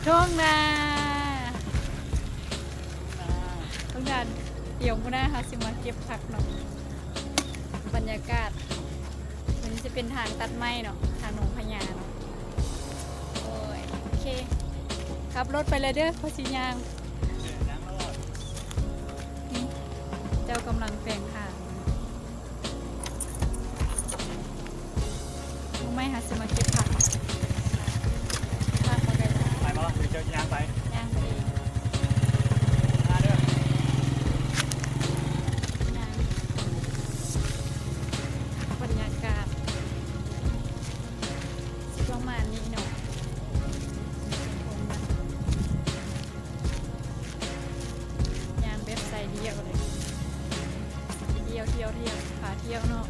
ทุ่งนาทุ่งนาเดี๋ยวมื้อหน้าค่ะสิมาเก็บผักเนาะบรรยากาศมันจะเป็นทางตัดไม้เนาะทางหนองพญาเนาะโอ้ยโอเคขับรถไปเลยเด้อพอสิยางนี่เจ้ากำลังแปลงทางไม่หาสิมาเก็บผักผักมาไกลแล้ว ไปบ่หรือจะย่างไป ย่างไปเอง มาเด้าอย่างงบรรยากาศประมาณนี้เนาะย่างเว็บไซต์เดียวเลยเที่ยวพาเที่ยวเนาะ